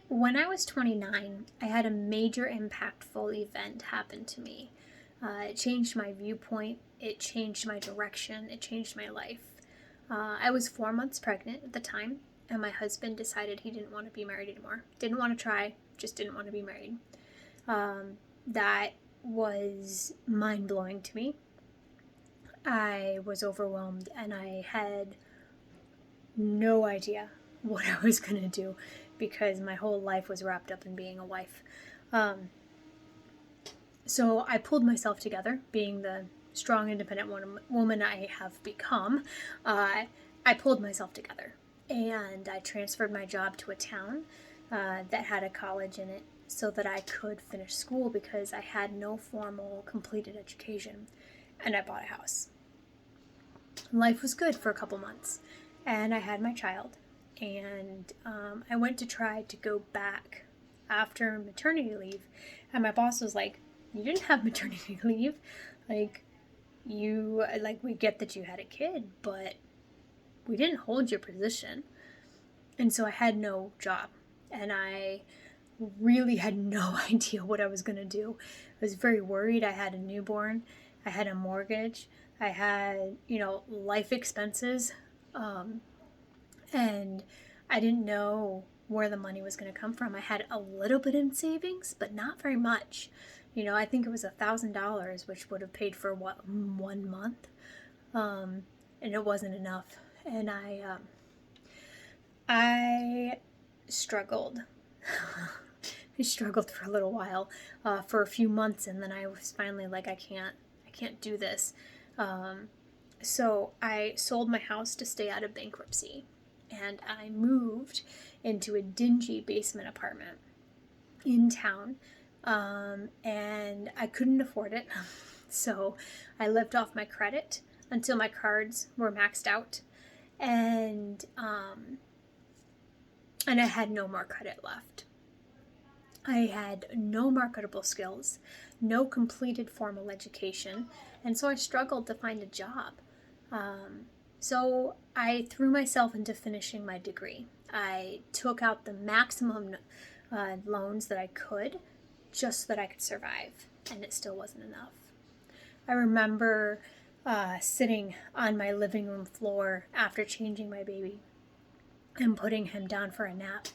When I was 29, I had a major impactful event happen to me. It changed my viewpoint, it changed my direction, it changed my life. I was 4 months pregnant at the time, and my husband decided he didn't want to be married anymore. Didn't want to try, just didn't want to be married. That was mind blowing to me. I was overwhelmed and I had no idea what I was going to do because my whole life was wrapped up in being a wife. Um, so I pulled myself together, being the strong, independent woman I have become. I pulled myself together and I transferred my job to a town that had a college in it so that I could finish school because I had no formal completed education, and I bought a house. Life was good for a couple months, and I had my child, and I went to try to go back after maternity leave, and my boss was like, "You didn't have maternity leave, like we get that you had a kid, but we didn't hold your position." And so I had no job, and I really had no idea what I was going to do. I was very worried. I had a newborn, I had a mortgage, I had, life expenses, and I didn't know where the money was going to come from. I had a little bit in savings, but not very much. I think it was $1,000, which would have paid for 1 month, and it wasn't enough. And I struggled. I struggled for a little while, for a few months, and then I was finally like, I can't do this. So I sold my house to stay out of bankruptcy, and I moved into a dingy basement apartment in town, and I couldn't afford it. So I lived off my credit until my cards were maxed out, and I had no more credit left. I had no marketable skills, no completed formal education, and so I struggled to find a job. So I threw myself into finishing my degree. I took out the maximum loans that I could just so that I could survive, and it still wasn't enough. I remember sitting on my living room floor after changing my baby and putting him down for a nap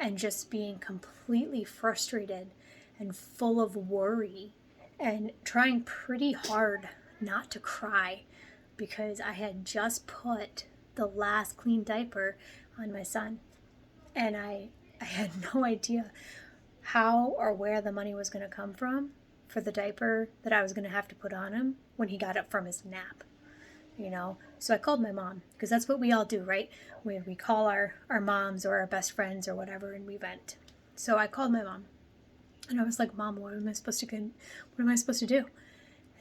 and just being completely frustrated and full of worry and trying pretty hard not to cry because I had just put the last clean diaper on my son, and I had no idea how or where the money was going to come from for the diaper that I was going to have to put on him when he got up from his nap. So I called my mom, because that's what we all do, right? We call our moms or our best friends or whatever, and we vent. So I called my mom, and I was like, "Mom, what am I supposed to do?"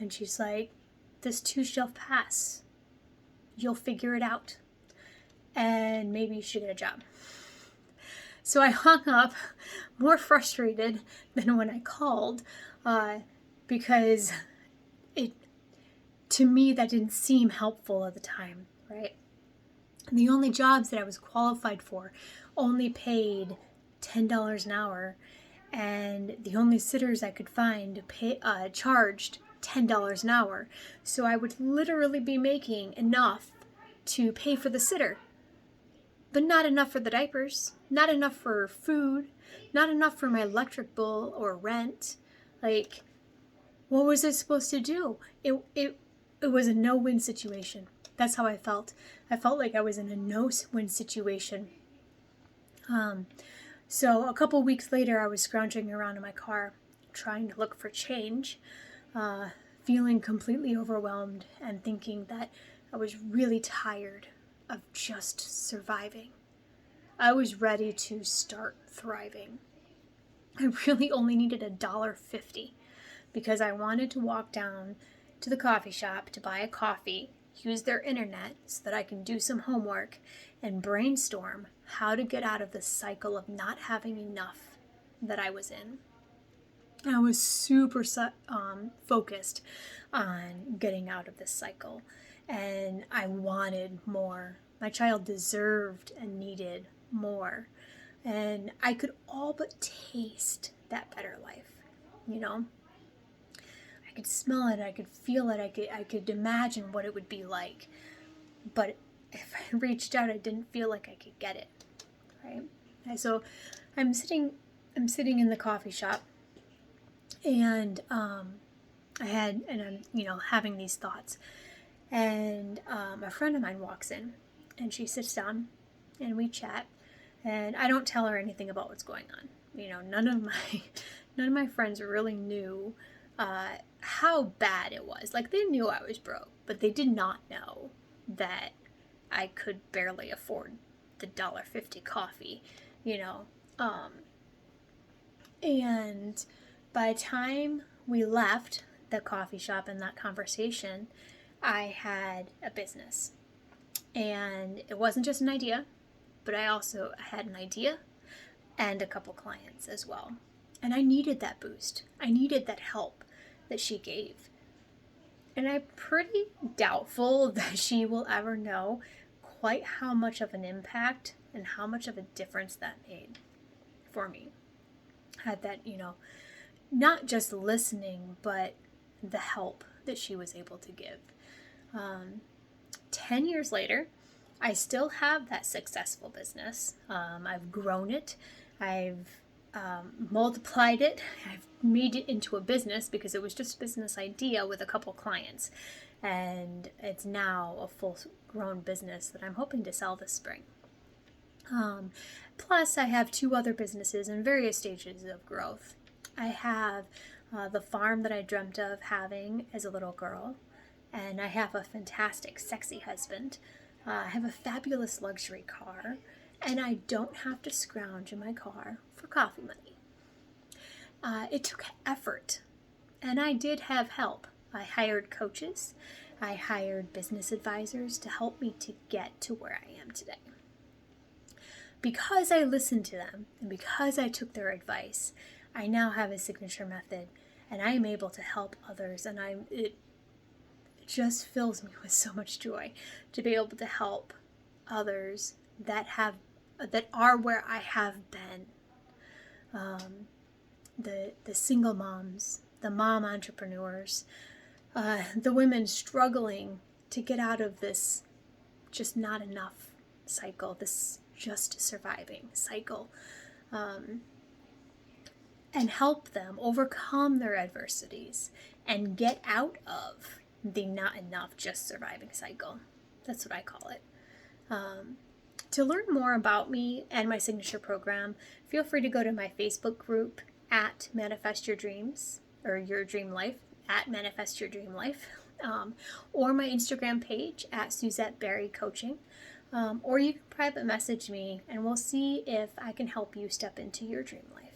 And she's like, "This too shall pass. You'll figure it out, and maybe you should get a job." So I hung up, more frustrated than when I called, because to me, that didn't seem helpful at the time, right? And the only jobs that I was qualified for only paid $10 an hour, and the only sitters I could find charged $10 an hour. So I would literally be making enough to pay for the sitter, but not enough for the diapers, not enough for food, not enough for my electric bill or rent. Like, what was I supposed to do? It was a no-win situation. That's how I felt. I felt like I was in a no-win situation. So a couple weeks later, I was scrounging around in my car, trying to look for change, feeling completely overwhelmed and thinking that I was really tired of just surviving. I was ready to start thriving. I really only needed $1.50 because I wanted to walk down to the coffee shop to buy a coffee, use their internet so that I can do some homework, and brainstorm how to get out of the cycle of not having enough that I was in. I was super focused on getting out of this cycle, and I wanted more. My child deserved and needed more. And I could all but taste that better life, you know? I could smell it, I could feel it, I could imagine what it would be like. But if I reached out, I didn't feel like I could get it, right? And so I'm sitting in the coffee shop, and I'm having these thoughts, and a friend of mine walks in, and she sits down, and we chat, and I don't tell her anything about what's going on. None of my friends really knew how bad it was. Like, they knew I was broke, but they did not know that I could barely afford the $1.50 coffee, and by the time we left the coffee shop and that conversation, I had a business. And it wasn't just an idea, but I also had an idea and a couple clients as well. And I needed that boost. I needed that help that she gave. And I'm pretty doubtful that she will ever know quite how much of an impact and how much of a difference that made for me. Had that, not just listening, but the help that she was able to give. 10 years later, I still have that successful business. I've grown it. I've multiplied it. I've made it into a business because it was just a business idea with a couple clients. And it's now a full-grown business that I'm hoping to sell this spring. Plus, I have 2 other businesses in various stages of growth. I have the farm that I dreamt of having as a little girl, and I have a fantastic, sexy husband. I have a fabulous luxury car, and I don't have to scrounge in my car for coffee money. It took effort, and I did have help. I hired coaches. I hired business advisors to help me to get to where I am today. Because I listened to them and because I took their advice, I now have a signature method, and I am able to help others, and it just fills me with so much joy to be able to help others that are where I have been. The single moms, the mom entrepreneurs, the women struggling to get out of this just not enough cycle, this just surviving cycle, and help them overcome their adversities and get out of the not enough just surviving cycle. That's what I call it. To learn more about me and my signature program, feel free to go to my Facebook group at Manifest Your Dreams, or Your Dream Life, at Manifest Your Dream Life, or my Instagram page at Suzette Berry Coaching, or you can private message me and we'll see if I can help you step into your dream life.